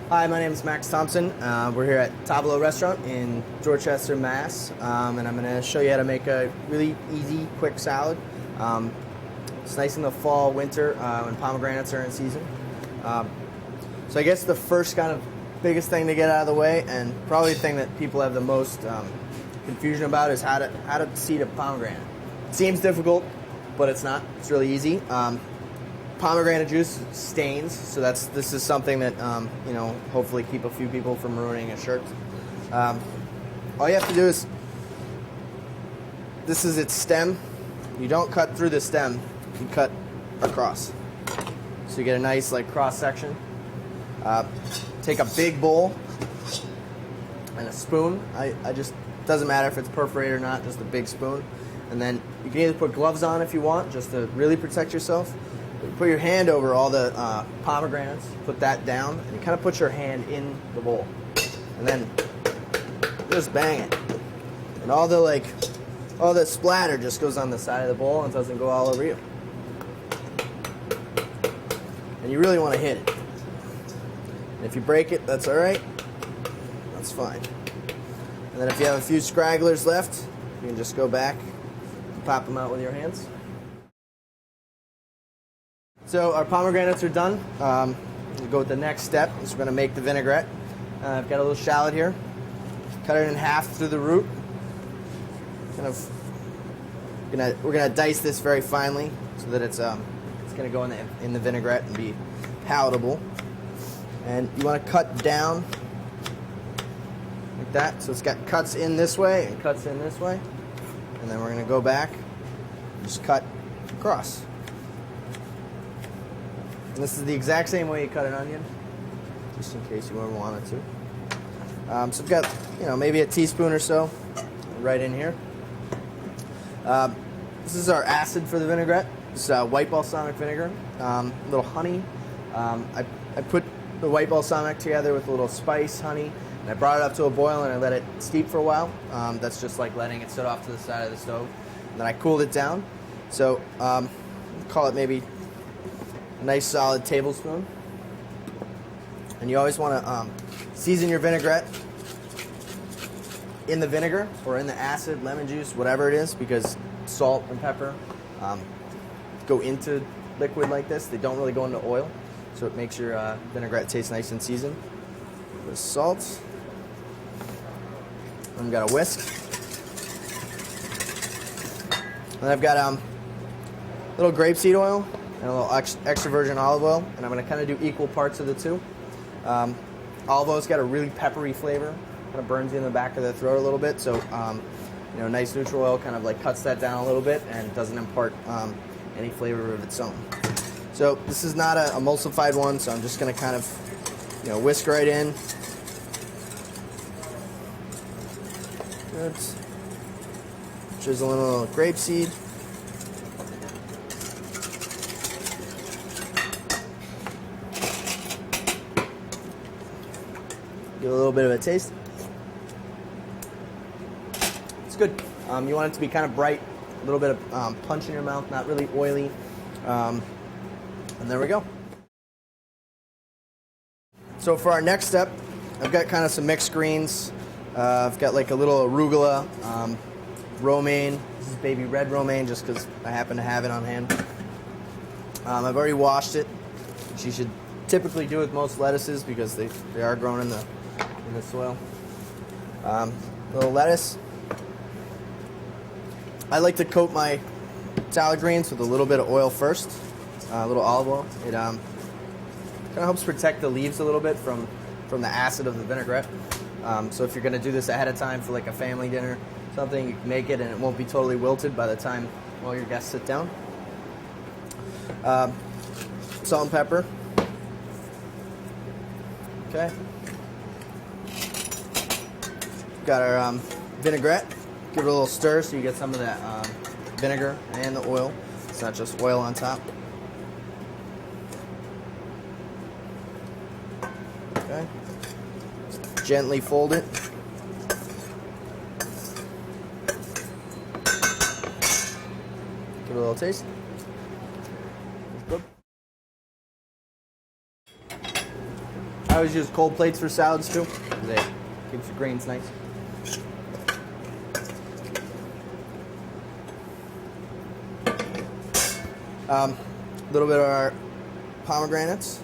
Hi, my name is Max Thompson. We're here at Tableau Restaurant in Dorchester, Mass. And I'm going to show you how to make a really easy, quick salad. It's nice in the fall, winter, when pomegranates are in season. So I guess the first kind of biggest thing to get out of the way, and probably the thing that people have the most confusion about, is how to seed a pomegranate. It seems difficult, but it's not. It's really easy. Pomegranate juice stains, so this is something that hopefully keep a few people from ruining a shirt. All you have to do is, this is its stem. You don't cut through the stem, you cut across. So you get a nice cross section. Take a big bowl and a spoon. I just, doesn't matter if it's perforated or not, just a big spoon. And then you can either put gloves on if you want, just to really protect yourself. You put your hand over all the pomegranates, put that down, and you kind of put your hand in the bowl. And then just bang it. And all the splatter just goes on the side of the bowl and doesn't go all over you. And you really want to hit it. And if you break it, that's alright. That's fine. And then if you have a few scragglers left, you can just go back and pop them out with your hands. So our pomegranates are done. We'll go with the next step. Is we're going to make the vinaigrette. I've got a little shallot here. Cut it in half through the root. We're gonna dice this very finely so that it's going to go in the vinaigrette and be palatable. And you want to cut down like that, so it's got cuts in this way and cuts in this way. And then we're going to go back and just cut across. And this is the exact same way you cut an onion, just in case you ever wanted to. So we've got, maybe a teaspoon or so right in here. This is our acid for the vinaigrette. It's white balsamic vinegar, a little honey. I put the white balsamic together with a little spice, honey, and I brought it up to a boil and I let it steep for a while. That's just like letting it sit off to the side of the stove. And then I cooled it down. So call it maybe a nice solid tablespoon. And you always want to season your vinaigrette in the vinegar or in the acid, lemon juice, whatever it is, because salt and pepper go into liquid like this. They don't really go into oil, so it makes your vinaigrette taste nice and seasoned. A bit of salt. And I've got a whisk. And I've got a little grapeseed oil and a little extra virgin olive oil, and I'm going to kind of do equal parts of the two. Olive oil's got a really peppery flavor, kind of burns you in the back of the throat a little bit, so nice neutral oil kind of cuts that down a little bit and doesn't impart any flavor of its own. So this is not an emulsified one, so I'm just going to kind of whisk right in. Good. Drizzle in a little grapeseed. Give a little bit of a taste. It's good. You want it to be kind of bright, a little bit of punch in your mouth, not really oily. And there we go. So for our next step, I've got kind of some mixed greens. I've got a little arugula, romaine. This is baby red romaine just because I happen to have it on hand. I've already washed it, which you should typically do with most lettuces because they are grown in the soil. A little lettuce. I like to coat my salad greens with a little bit of oil first, a little olive oil. It kind of helps protect the leaves a little bit from the acid of the vinaigrette. So if you're going to do this ahead of time for a family dinner, something, you can make it and it won't be totally wilted by the time all your guests sit down. Salt and pepper. Okay. Got our vinaigrette. Give it a little stir so you get some of that vinegar and the oil. It's not just oil on top. Okay. Just gently fold it. Give it a little taste. Good. always use cold plates for salads too. They keeps the grains nice. A little bit of our pomegranates.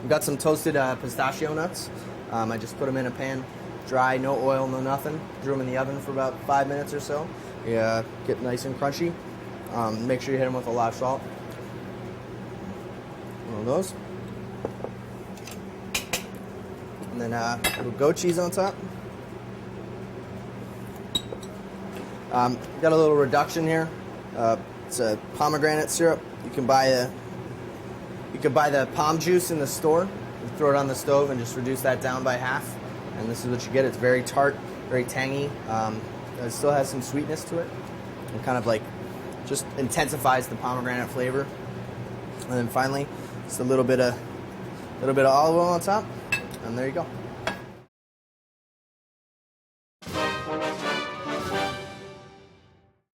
We've got some toasted pistachio nuts. I just put them in a pan, dry, no oil, no nothing. Threw them in the oven for about 5 minutes or so. Yeah, get nice and crunchy. Make sure you hit them with a lot of salt. One of those. And then a little goat cheese on top. Got a little reduction here. It's a pomegranate syrup. You can buy the pom juice in the store. You throw it on the stove and just reduce that down by half. And this is what you get. It's very tart, very tangy. It still has some sweetness to it. And kind of like just intensifies the pomegranate flavor. And then finally, just a little bit of olive oil on top. And there you go.